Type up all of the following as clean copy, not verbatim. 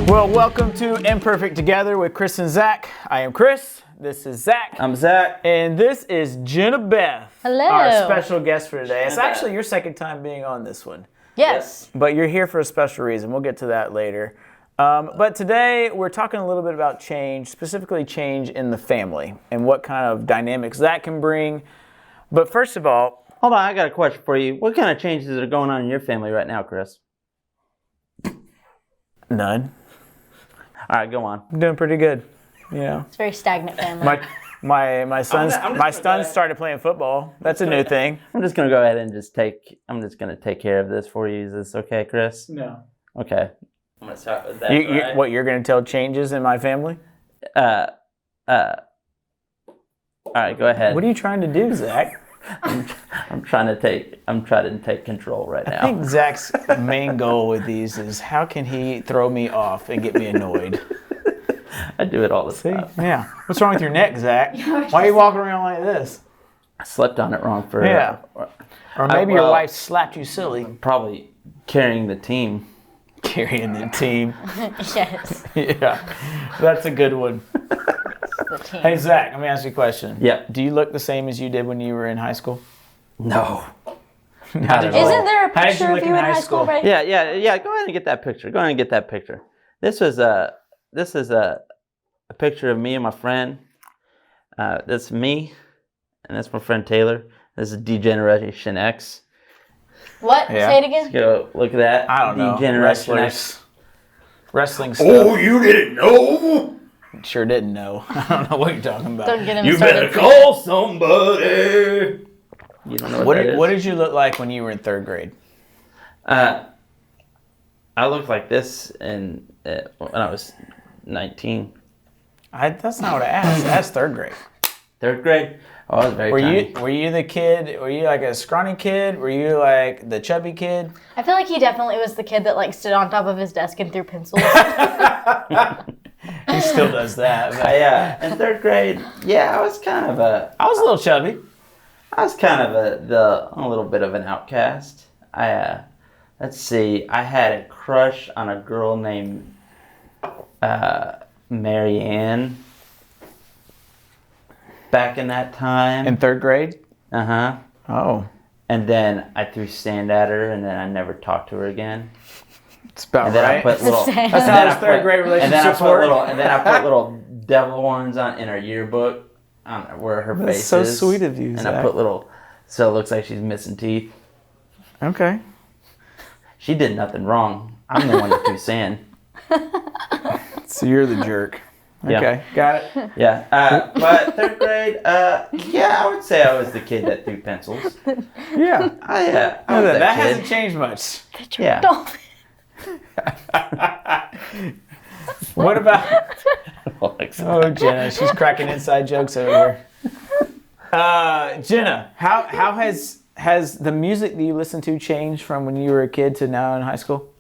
Well, welcome to Imperfect Together with Chris and Zach. I am Chris. This is Zach. I'm Zach. And this is Jenna Beth. Hello. Our special guest for today. It's Jenna actually Beth. your second time being on this one. Yes. But you're here for a special reason. We'll get to that later. But today we're talking a little bit about change, specifically change in the family and what kind of dynamics that can bring. But first of all, Hold on, I got a question for you. What kind of changes are going on in your family right now, Chris? none. All right, go on. I'm doing pretty good. You know, It's a very stagnant family. my son's I'm just my gonna son go ahead. started playing football. That's a new thing. I'm just gonna go ahead and I'm just gonna take care of this for you. Is this okay, Chris? No. Okay. I'm gonna start with that. What you're going to tell changes in my family? All right, go ahead. What are you trying to do, Zach? I'm trying to take control right I now. think Zach's main goal with these is how can he throw me off and get me annoyed? I do it all the time. Yeah. What's wrong with your neck, Zach? Why are you walking around like this? I slept on it wrong for Yeah. Or maybe your well- wife slapped you silly. probably carrying the team. Carrying the team. Yes. Yeah. That's a good one. The team. Hey, Zach, let me ask you a question. Yep. Do you look the same as you did when you were in high school? No. How did you Isn't look? there a How did picture look of in you in high school, right? Yeah. Go ahead and get that picture. This is a picture of me and my friend. That's me, and that's my friend Taylor. This is Degeneration X. What? Yeah. Say it again. Go look at that. I don't know. Degeneration Wrestlers. X. Wrestling stuff. You didn't know? Sure didn't know. I don't know what you're talking about. Don't get him You started. better call somebody. You don't know what, What that did, is? what did you look like when you were in third grade? I looked like this when I was 19. That's not what I asked. That's third grade. Third grade. Oh, I was very Were tiny. you the kid? Were you like a scrawny kid? Were you like the chubby kid? I feel like he definitely was the kid that like stood on top of his desk and threw pencils. He still does that. But In third grade, I was kind of a I was a little chubby. a little bit of an outcast. Let's see, I had a crush on a girl named Mary Ann back in that time. In third grade? Uh-huh. Oh. And then I threw sand at her, and then I never talked to her again. It's about And then right. I put little. That's how then his I third put- grade and then I relationships put work. little. And then I put little devil horns on in her yearbook, on where her That's face so is. sweet of you, And Zach. I put little, so it looks like she's missing teeth. Okay. She did nothing wrong. I'm the one that threw sand. So you're the jerk. Yeah. Okay. Got it. Yeah. But third grade, I would say I was the kid that threw pencils. Yeah. I was That that kid. hasn't changed much. Yeah. Dolphin. What about... Oh, Jenna. She's cracking inside jokes over here. Jenna, how has the music that you listen to changed from when you were a kid to now in high school?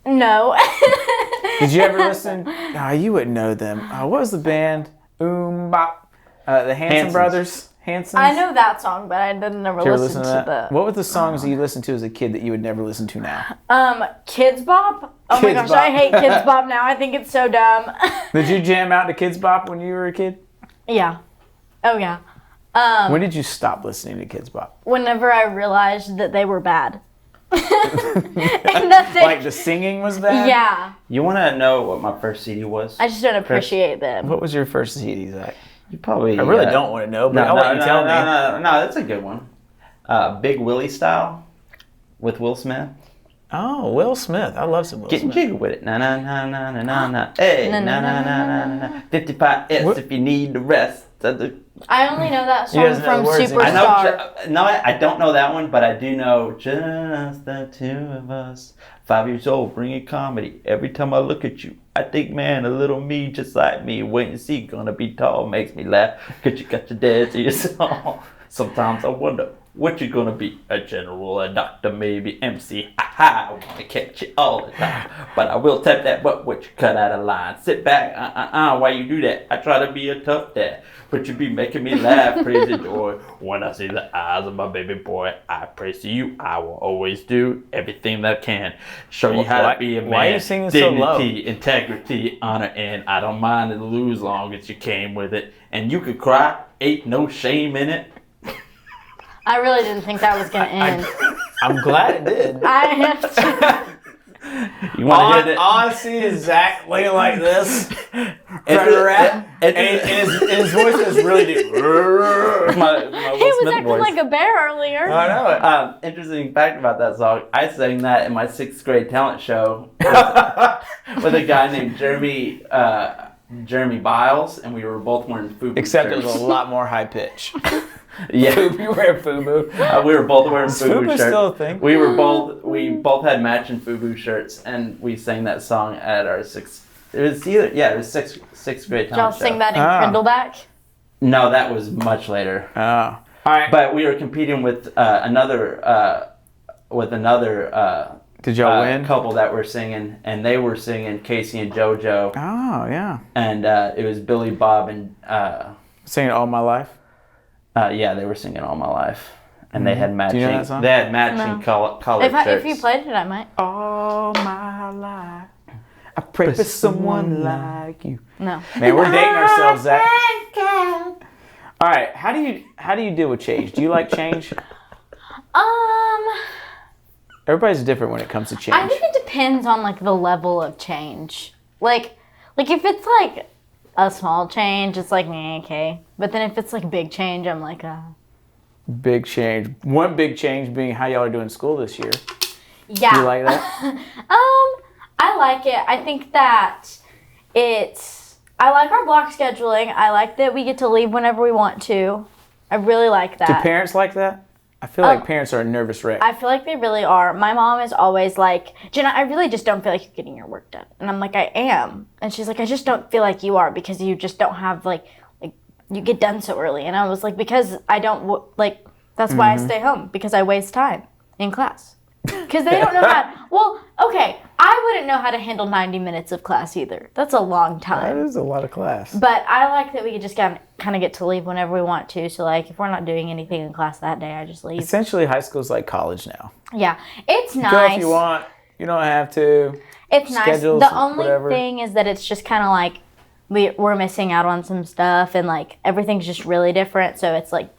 No. Did you ever listen? You wouldn't know them. What was the band? Bop. The Hanson Hansons. Brothers. Hansons. I know that song, but I didn't never Did you ever listen listen to that? the What were the songs that you listened to as a kid that you would never listen to now? Kids Bop. Oh Kids my gosh, Bop. I hate Kids Bop now. I think it's so dumb. Did you jam out to Kids Bop when you were a kid? Yeah. Oh yeah. When did you stop listening to Kids Bop? Whenever I realized that they were bad. And that they, Like the singing was bad? yeah. You want to know what my first CD was? I just don't appreciate them. What was your first CD, Zach? You probably. I really don't want to know, but I'll let you tell me. No, that's a good one. Big Willie Style with Will Smith. Oh, Will Smith. I love some Will Getting Smith. jiggy with it. Na na na na na na na. Hey, na na na na na na. 55 S What? if you need the rest. I only know that You song guys know from the words, I Superstar. know. No, I don't know that one, but I do know just the two of us. 5 years old, bringing comedy. Every time I look at you, I think, man, a little me just like me. Wait and see, gonna be tall, makes me laugh. Cause you got your dad to your song. Sometimes I wonder What you gonna be? A general, a doctor, maybe MC. Ha! I wanna catch you all the time. But I will tap that butt with you cut out of line. Sit back, why you do that? I try to be a tough dad, but you be making me laugh, crazy joy. When I see the eyes of my baby boy, I praise to you. I will always do everything that I can. Show you how to be a man. Why are you singing so low? Dignity, integrity, honor, and I don't mind to lose long as you came with it. And you could cry, ain't no shame in it. I really didn't think that was going to end. I'm glad it did. You want to hear that? All I see is Zach laying like this, and his voice is really deep. my He was acting like a bear earlier. I know it. Interesting fact about that song, I sang that in my 6th grade talent show with a guy named Jeremy Biles, and we were both wearing FUBU Except shirts. it was a lot more high pitch. Yeah. You wear FUBU. We were both wearing Is FUBU FUBU shirts. still a thing? We both had matching FUBU shirts, and we sang that song at our sixth grade Did talent y'all show. sing that in Crindleback? No, that was much later. Oh. All right. But we were competing with another Did y'all win? couple that were singing, and they were singing Casey and JoJo, Oh, yeah. and it was Billy Bob and Singing All My Life? yeah, they were singing All My Life, and they had matching. Do you know that song? They had matching colored shirts. If you played it, I might. All my life, I pray for someone like you. No. Man, we're dating ourselves, Zach. All right, how do you deal with change? Do you like change? Everybody's different when it comes to change. I think it depends on like the level of change. Like if it's like a small change, it's like okay. But then if it's like big change, I'm like Big change. One big change being how y'all are doing school this year. yeah. Do you like that? I like it. I think that I like our block scheduling. I like that we get to leave whenever we want to. I really like that. Do parents like that? I feel like parents are a nervous wreck. I feel like they really are. My mom is always like, Jenna, I really just don't feel like you're getting your work done. And I'm like, I am. And she's like, I just don't feel like you are because you just don't have like you get done so early. And I was like, because I don't that's why I stay home, because I waste time in class. Because they don't know how. Well, okay, I wouldn't know how to handle 90 minutes of class either. That's a long That time. is a lot of class. But I like that we just kind of get to leave whenever we want to. So like, if we're not doing anything in class that day, I just leave. Essentially, high school's like college now. Yeah, it's nice. Go if you want. You don't have to. It's nice. Schedules, The only whatever. thing is that it's just kind of like we're missing out on some stuff, and like everything's just really different. So it's like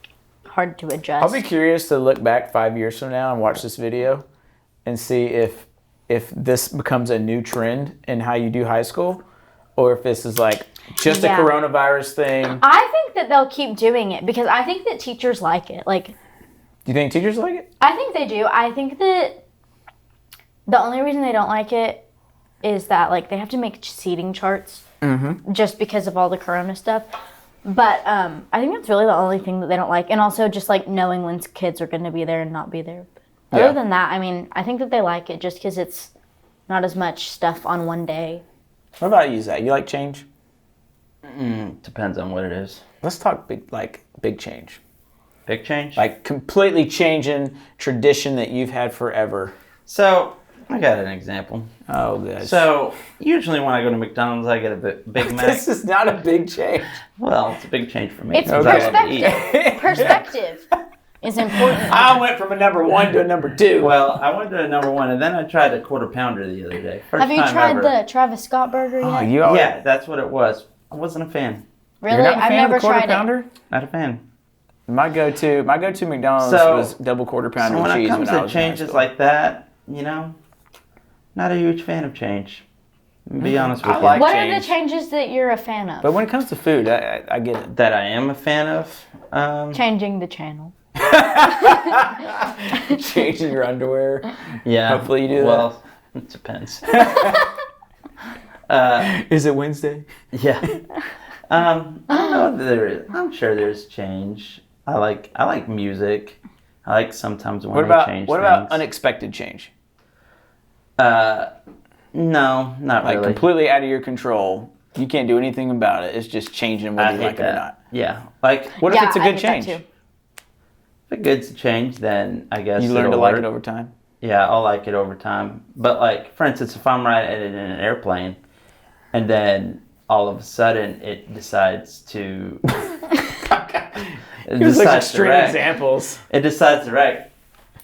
hard to adjust. I'll be curious to look back 5 years from now and watch this video and see if this becomes a new trend in how you do high school, or if this is like just a coronavirus thing. I think that they'll keep doing it because I think that teachers like it. Like, Do you think teachers like it? I think they do. I think that the only reason they don't like it is that like they have to make seating charts just because of all the corona stuff. But I think that's really the only thing that they don't like. And also just like knowing when kids are going to be there and not be there. Other than that, I mean, I think that they like it just because it's not as much stuff on one day. What about you, Zach? You like change? Depends on what it is. Let's talk big change. Big change? Like completely changing tradition that you've had forever. So, I got an example. Oh, good. So, usually when I go to McDonald's, I get a Big Mac. This is not a big change. Well, it's a big change for me. It's because I love to eat. perspective. Perspective is important. I went from a number 1 to a number 2. Well, I went to a number 1, and then I tried a quarter pounder the other day. First Have you time tried ever. the Travis Scott burger yet? Oh, you always, Yeah, that's what it was. I wasn't a fan. Really? You're not a I've fan never of the quarter tried pounder? it. Not a fan. My go-to McDonald's So- was double quarter pounder So with when it cheese comes when I to was in high changes school. like that, not a huge fan of change. To be honest with I you. like What are change. the changes that you're a fan of? But when it comes to food, I get it. That I am a fan of. Changing the channel. Changing your underwear. Yeah. Hopefully you do that. Well, it depends. Is it Wednesday? Yeah. I don't know if there is. I'm sure there's change. I like music. I like sometimes when they change What about things. unexpected change? No, not Like really. completely out of your control. You can't do anything about it. It's just changing whether I you hate like it that. or not. Yeah. Like, What if it's a I good hate that change? too. if a good change, then I guess You learn to it'll like work. it over time. Yeah, I'll like it over time. But like, for instance, if I'm riding in an airplane, and then all of a sudden it decides to, Here's like extreme examples. It decides to wreck.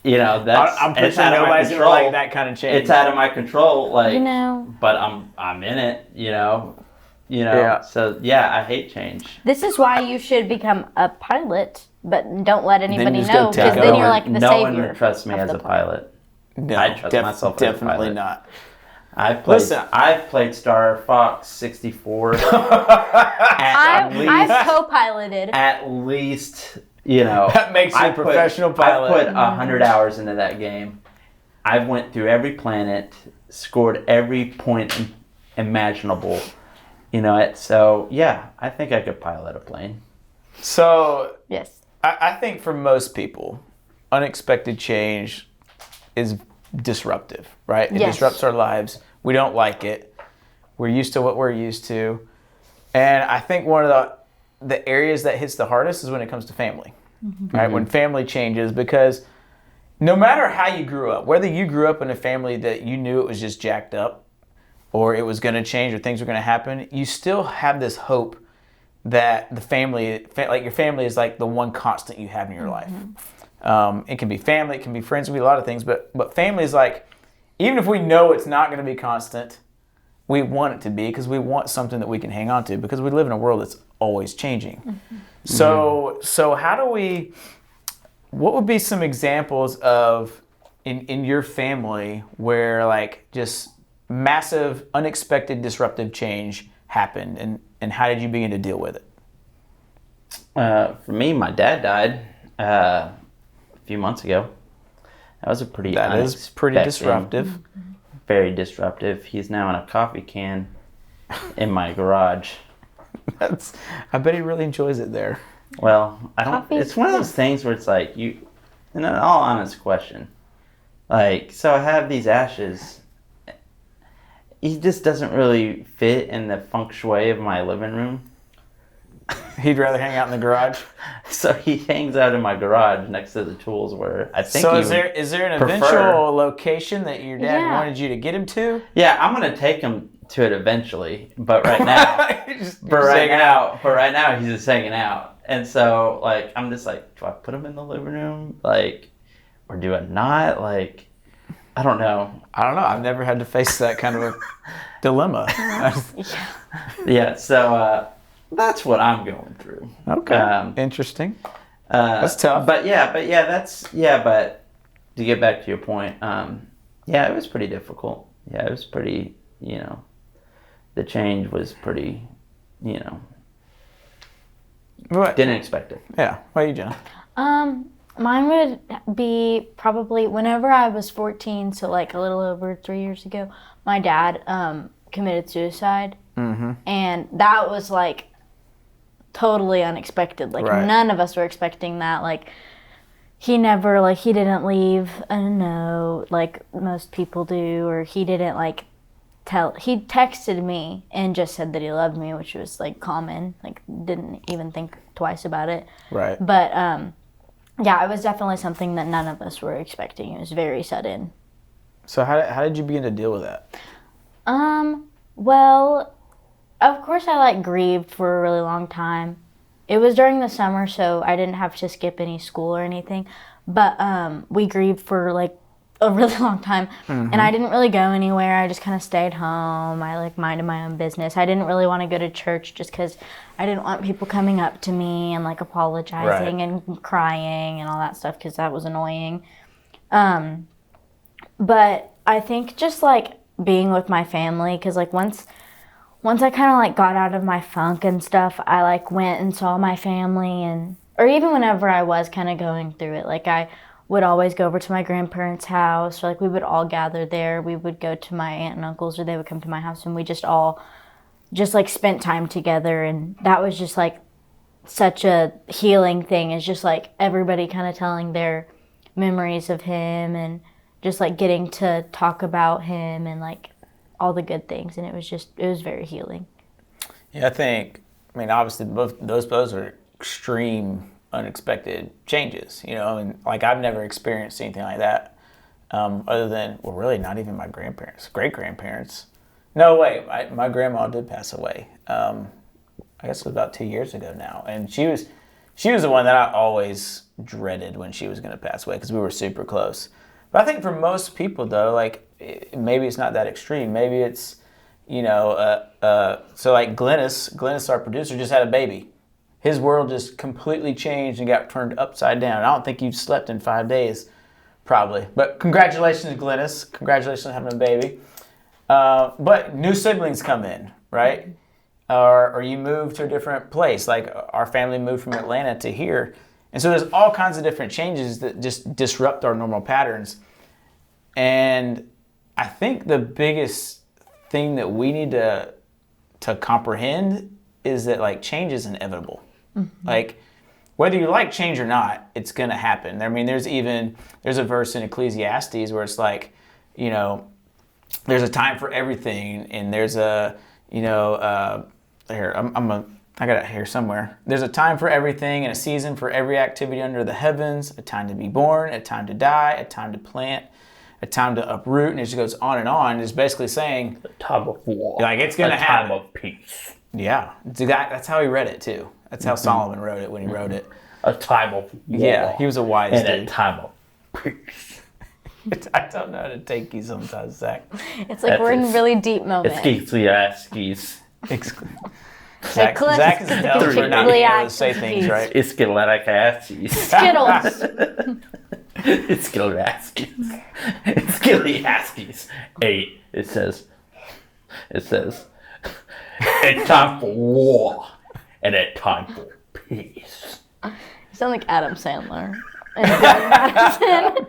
You know, I'm pretty it's sure out of my nobody's gonna control. like that kind of change. It's out of my control. Like, You know. but I'm in it. You know. Yeah. So yeah, I hate change. This is why you should become a pilot, but don't let anybody just know go because take then over. you're like the no savior. one would trust me of as the a plane. pilot. No, I trust myself as a definitely pilot. not. I've played Star Fox 64 I've co-piloted. at least, you know. That makes you a professional pilot. I put 100 hours into that game. I went through every planet, scored every point imaginable. You know, so yeah, I think I could pilot a plane. So Yes. I think for most people, unexpected change is disruptive, right? It Yes. disrupts our lives. We don't like it. We're used to what we're used to. And I think one of the areas that hits the hardest is when it comes to family, right? When family changes, because no matter how you grew up, whether you grew up in a family that you knew it was just jacked up or it was going to change or things were going to happen, you still have this hope that the family, like your family is like the one constant you have in your life. It can be family, it can be friends, it can be a lot of things, but family is like, even if we know it's not going to be constant, we want it to be because we want something that we can hang on to because we live in a world that's always changing. So how do we, what would be some examples of in your family where like just massive, unexpected, disruptive change happened and how did you begin to deal with it? For me, my dad died a few months ago. That was a pretty disruptive. Very disruptive. He's now in a coffee can in my garage. I bet he really enjoys it there. Well, I don't. Coffee? It's one of those things where it's like you, in an all honest question, like, so I have these ashes. He just doesn't really fit in the feng shui of my living room. He'd rather hang out in the garage. So he hangs out in my garage next to the tools where I think. So he is there an prefer. Eventual location that your dad Yeah. wanted you to get him to? Yeah, I'm gonna take him to it eventually, but right now, Just right hanging now, he's just hanging out, and so like I'm just like, do I put him in the living room, like, or do I not? Like, I don't know. I don't know. I've never had to face that kind of a dilemma. Yeah, so that's what I'm going through. Okay. Interesting. That's tough. But but to get back to your point, yeah, it was pretty difficult. Yeah, it was pretty, the change was pretty, But, didn't expect it. yeah. What are you, Jenna? Mine would be probably whenever I was 14, so like a little over 3 years ago, my dad committed suicide. And that was like totally unexpected. Like Right. none of us were expecting that. Like he never, like he didn't leave a note like most people do, or he didn't like he texted me and just said that he loved me, which was like common, like didn't even think twice about it. Right. But yeah, it was definitely something that none of us were expecting. It was very sudden. So how did you begin to deal with that? Well, of course I like grieved for a really long time. It was during the summer, so I didn't have to skip any school or anything. But we grieved for like a really long time, and I didn't really go anywhere. I just kind of stayed home. I like minded my own business. I didn't really want to go to church just because I didn't want people coming up to me and like apologizing Right. and crying and all that stuff because that was annoying. But I think just like being with my family, because like once I kind of like got out of my funk and stuff, I like went and saw my family, and or even whenever I was kind of going through it, like I would always go over to my grandparents' house, or like we would all gather there. We would go to my aunt and uncles, or they would come to my house, and we just all just like spent time together. And that was just like such a healing thing, is just like everybody kind of telling their memories of him and just like getting to talk about him and like all the good things. And it was very healing. Yeah, I mean, obviously both are extreme unexpected changes, you know, and like I've never experienced anything like that, other than, well, really not even my grandparents, great-grandparents. No, wait, my grandma did pass away. I guess it was about 2 years ago now, and she was the one that I always dreaded when she was going to pass away because we were super close. But I think for most people, though, like maybe it's not that extreme. Maybe it's, you know, so like Glennis, our producer, just had a baby. His world just completely changed and got turned upside down. I don't think you've slept in 5 days, probably. But congratulations, Glennis. Congratulations on having a baby. But new siblings come in, right? Or you move to a different place. Like our family moved from Atlanta to here. And so there's all kinds of different changes that just disrupt our normal patterns. And I think the biggest thing that we need to comprehend is that like change is inevitable. Mm-hmm. Like whether you like change or not, it's going to happen. I mean, there's a verse in Ecclesiastes where it's like, you know, there's a time for everything, and there's a, you know, I got it here somewhere. There's a time for everything and a season for every activity under the heavens, a time to be born, a time to die, a time to plant, a time to uproot, and it just goes on and on. It's basically saying A time of war. Like it's going to happen. A time of peace. Yeah, that's how he read it too. That's how Solomon wrote it when he wrote it. A time of war. Yeah, he was a wise and dude. a time of peace. I don't know how to take you sometimes, Zach. It's like we're in really deep moments. It's Ecclesiastes. Zach is known for not being able to say things right. It's Ecclesiastes. Skittles. It's Ecclesiastes 8. It says, a time for war and a time for peace. You sound like Adam Sandler. And Madison.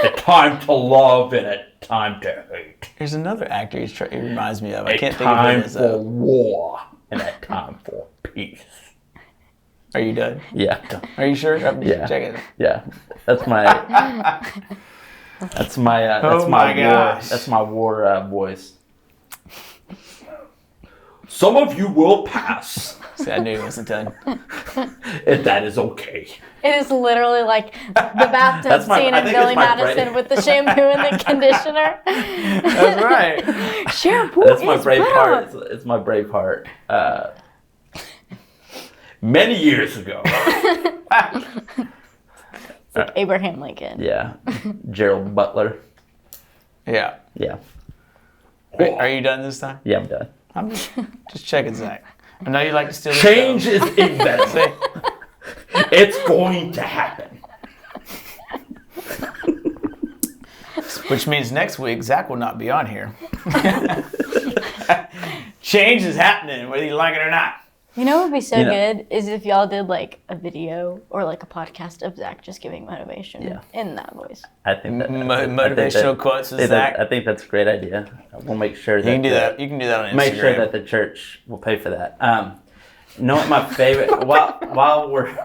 A time to love and a time to hate. There's another actor he reminds me of. I can't A think of time his for war and a time for peace. Are you done? Yeah. Are you sure? Yeah. Check it. Yeah. That's my war voice. Some of you will pass. See, I knew he wasn't done. And that is okay. It is literally like the bathtub scene in Billy Madison with the shampoo and the conditioner. That's right. Shampoo That's my is brave better. heart. It's my brave heart. Many years ago. It's like Abraham Lincoln. Yeah. Gerald Butler. Yeah. Yeah. Are you done this time? Yeah, I'm done. I'm just checking, Zach. I know you like to steal the Change show. is inevitable. It's going to happen. Which means next week, Zach will not be on here. Change is happening, whether you like it or not. You know what would be so good is if y'all did like a video or like a podcast of Zach just giving motivation in that voice. I think that motivational quotes with Zach. I think that's a great idea. We'll make sure that you can do that. You can do that on Instagram. Make sure that the church will pay for that. You know what my favorite while we're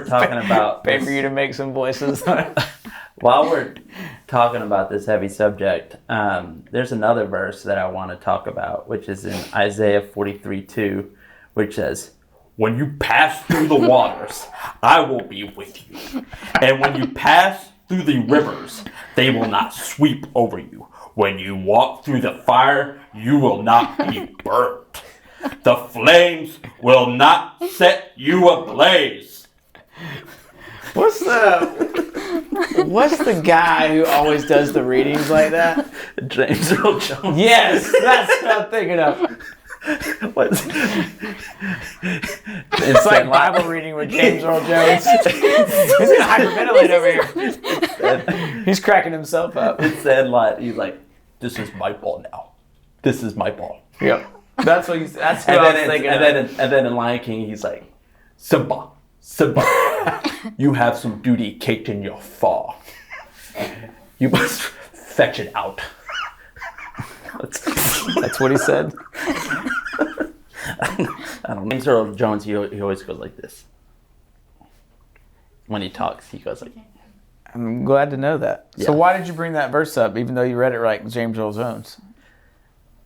talking about pay for you to make some voices. While we're talking about this heavy subject, there's another verse that I want to talk about, which is in Isaiah 43:2, which says, "When you pass through the waters, I will be with you. And when you pass through the rivers, they will not sweep over you. When you walk through the fire, you will not be burnt. The flames will not set you ablaze." What's the guy who always does the readings like that? James Earl Jones. Yes, that's what I'm thinking of. What's It's like Bible reading with James Earl Jones. He's gonna hyperventilate over here. He's cracking himself up. It said like he's like, "This is my ball now. This is my ball." Yep. That's what he's. That's what And I was thinking. and then in Lion King, he's like, "Simba, Simba, you have some duty caked in your fall. You must fetch it out." That's what he said. I don't know. James Earl Jones, he always goes like this. When he talks, he goes like. I'm glad to know that. Yeah. So why did you bring that verse up, even though you read it right, James Earl Jones?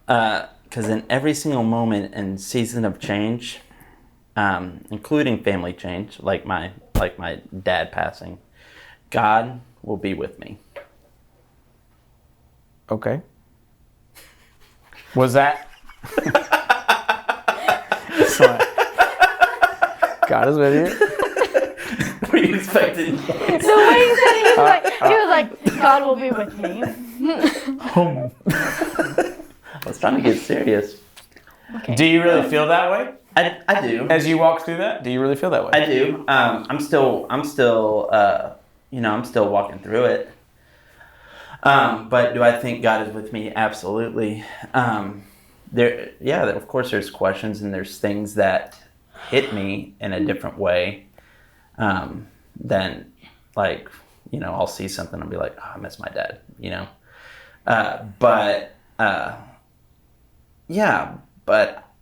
Because in every single moment and season of change, including family change, like my dad passing, God will be with me. Okay. Was that? Excellent. God is with you. Were you expecting? The way he said it, he was like, God will be with me. I was trying to get serious. Okay. Do you really feel that way? I do. As you walk through that, do you really feel that way? I do. I'm still walking through it. But do I think God is with me? Absolutely. Of course there's questions and there's things that hit me in a different way. Than like, I'll see something and be like, oh, I miss my dad,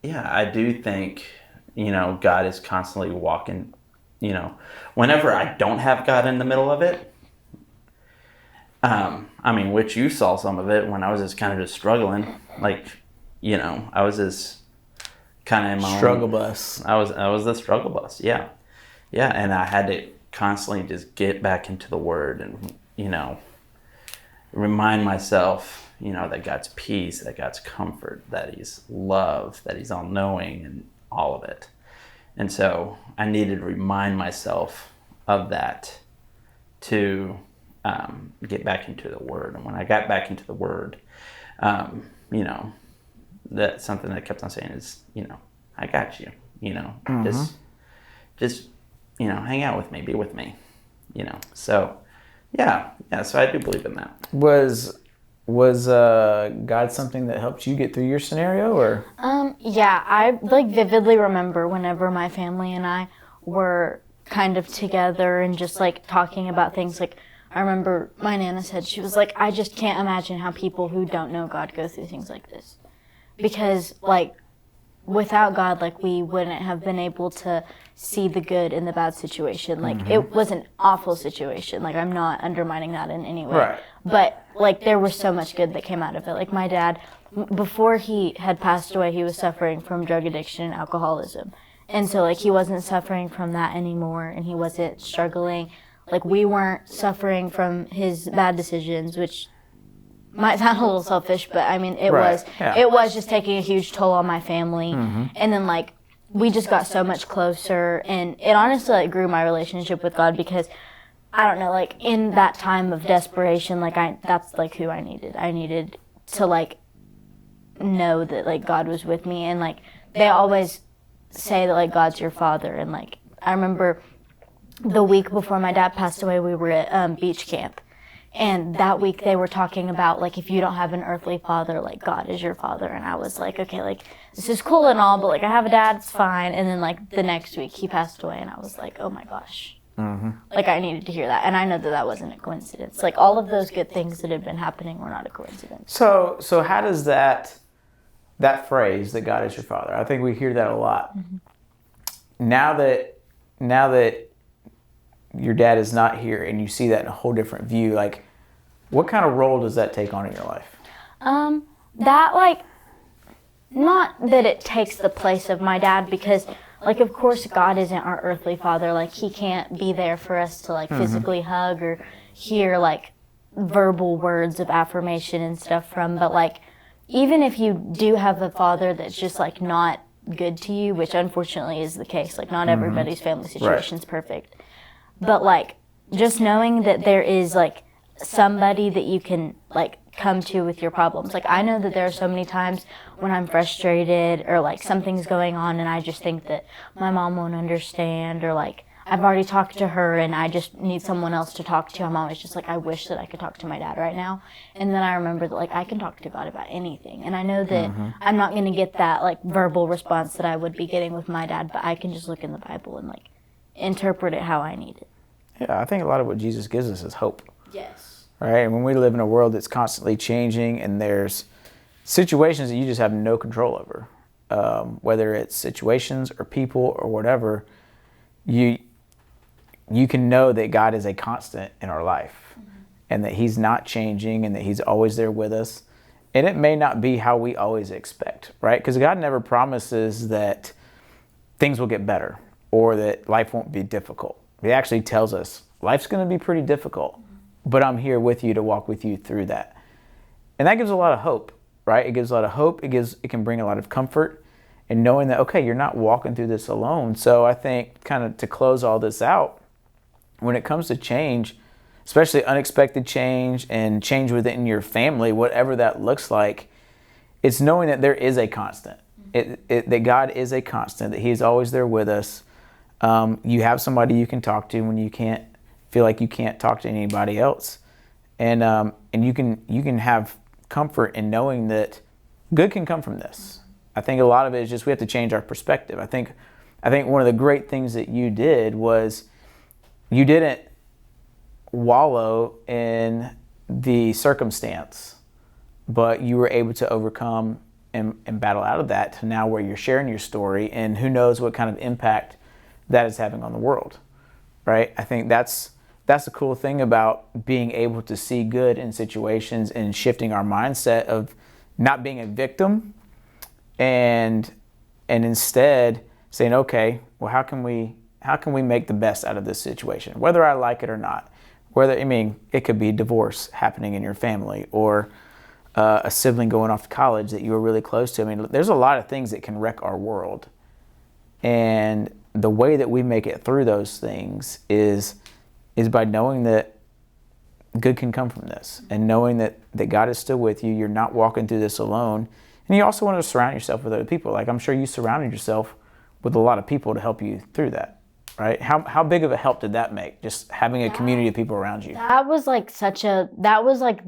I do think, God is constantly walking, whenever I don't have God in the middle of it. Which you saw some of it when I was just kind of just struggling, like, I was just kind of in my struggle own, bus. I was the struggle bus. Yeah. And I had to constantly just get back into the Word and, remind myself, that God's peace, that God's comfort, that He's love, that He's all-knowing and all of it. And so I needed to remind myself of that to get back into the Word. And when I got back into the Word, that's something that I kept on saying is, I got you, just hang out with me, be with me, So, so I do believe in that. Was God something that helped you get through your scenario, or? I vividly remember whenever my family and I were kind of together and just talking about things. I remember my Nana said, she was like, I just can't imagine how people who don't know God go through things like this, because without God, we wouldn't have been able to see the good in the bad situation. It was an awful situation. I'm not undermining that in any way. Right. But, there was so much good that came out of it. My dad, before he had passed away, he was suffering from drug addiction and alcoholism. And so, he wasn't suffering from that anymore, and he wasn't struggling. We weren't suffering from his bad decisions, which might sound a little selfish, but it was just taking a huge toll on my family. And then we just got so much closer, and it honestly grew my relationship with God, because I don't know, in that time of desperation, that's who I needed. I needed to know that God was with me, and they always say that God's your father. And I remember the week before my dad passed away, we were at beach camp. And that week they were talking about, if you don't have an earthly father, God is your father. And I was like, okay, this is cool and all, but, I have a dad, it's fine. And then, the next week he passed away, and I was like, oh my gosh. Mm-hmm. I needed to hear that. And I know that wasn't a coincidence. All of those good things that had been happening were not a coincidence. So how does that phrase, that God is your father, I think we hear that a lot. Mm-hmm. Now that your dad is not here and you see that in a whole different view, what kind of role does that take on in your life? Not that it takes the place of my dad, because of course God isn't our earthly father. He can't be there for us to physically hug or hear verbal words of affirmation and stuff from. But even if you do have a father that's just not good to you, which unfortunately is the case, not everybody's family situation's perfect. But just knowing that there is somebody that you can come to with your problems. I know that there are so many times when I'm frustrated or something's going on and I just think that my mom won't understand, or I've already talked to her and I just need someone else to talk to. I'm always just I wish that I could talk to my dad right now. And then I remember that I can talk to God about anything. And I know that I'm not going to get that verbal response that I would be getting with my dad, but I can just look in the Bible and interpret it how I need it. Yeah, I think a lot of what Jesus gives us is hope. Yes. Right? And when we live in a world that's constantly changing and there's situations that you just have no control over, whether it's situations or people or whatever, you can know that God is a constant in our life, and that He's not changing, and that He's always there with us. And it may not be how we always expect, right? Because God never promises that things will get better or that life won't be difficult. He actually tells us life's going to be pretty difficult, but I'm here with you to walk with you through that. And that gives a lot of hope, right? It gives a lot of hope. It can bring a lot of comfort and knowing that, okay, you're not walking through this alone. So I think kind of to close all this out, when it comes to change, especially unexpected change and change within your family, whatever that looks like, it's knowing that there is a constant, that God is a constant, that He's always there with us. You have somebody you can talk to when you can't feel like you can't talk to anybody else, and you can have comfort in knowing that good can come from this. I think a lot of it is just we have to change our perspective. I think one of the great things that you did was you didn't wallow in the circumstance, but you were able to overcome and battle out of that to now where you're sharing your story, and who knows what kind of impact that is having on the world, right? I think that's the cool thing about being able to see good in situations and shifting our mindset of not being a victim and instead saying, okay, well, how can we make the best out of this situation, whether I like it or not? It could be divorce happening in your family, or a sibling going off to college that you were really close to. There's a lot of things that can wreck our world. And the way that we make it through those things is by knowing that good can come from this, and knowing that God is still with you. You're not walking through this alone. And you also want to surround yourself with other people. Like, I'm sure you surrounded yourself with a lot of people to help you through that. Right? How big of a help did that make? Just having a community of people around you. That was like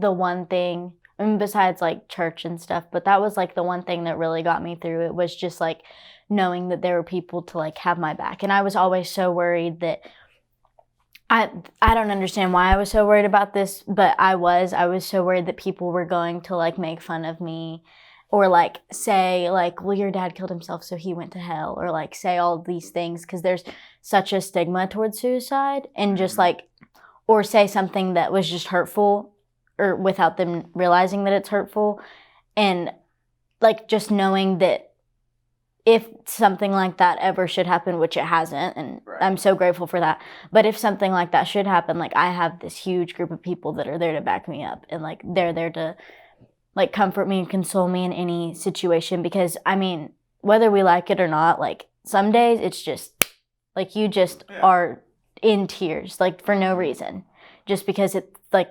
the one thing, besides like church and stuff, but that was like the one thing that really got me through it, was just like knowing that there were people to like have my back. And I was always so worried that I don't understand why I was so worried about this, but I was so worried that people were going to like make fun of me, or like say like, well, your dad killed himself so he went to hell, or like say all these things, because there's such a stigma towards suicide, and just like, or say something that was just hurtful, or without them realizing that it's hurtful. And like just knowing that if something like that ever should happen, which it hasn't, and right. I'm so grateful for that, but if something like that should happen, like I have this huge group of people that are there to back me up, and like they're there to like comfort me and console me in any situation. Because whether we like it or not, like some days it's just like you just are in tears, like for no reason, just because it's like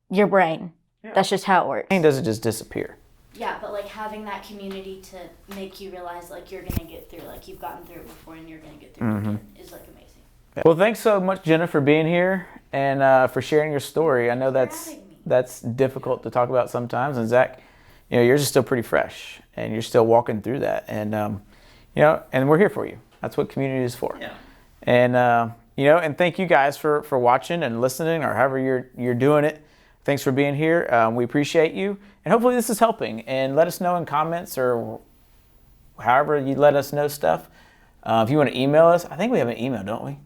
your brain. That's just how it works. Pain doesn't just disappear. Yeah, but like having that community to make you realize like you're gonna get through, like you've gotten through it before and you're gonna get through it again, is like amazing. Well, thanks so much, Jenna, for being here and for sharing your story. I know that's difficult to talk about sometimes, and Zach, yours is still pretty fresh, and you're still walking through that, and and we're here for you. That's what community is for. Yeah. And and thank you guys for watching and listening, or however you're doing it. Thanks for being here. We appreciate you, and hopefully this is helping. And let us know in comments, or however you let us know stuff. If you want to email us, I think we have an email, don't we?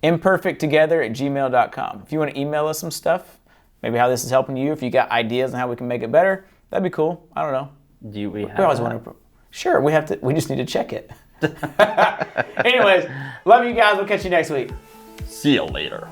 imperfecttogether@gmail.com. If you want to email us some stuff, maybe how this is helping you, if you got ideas on how we can make it better, that'd be cool. I don't know. Do we have always want to. Sure, we just need to check it. Anyways, love you guys. We'll catch you next week. See you later.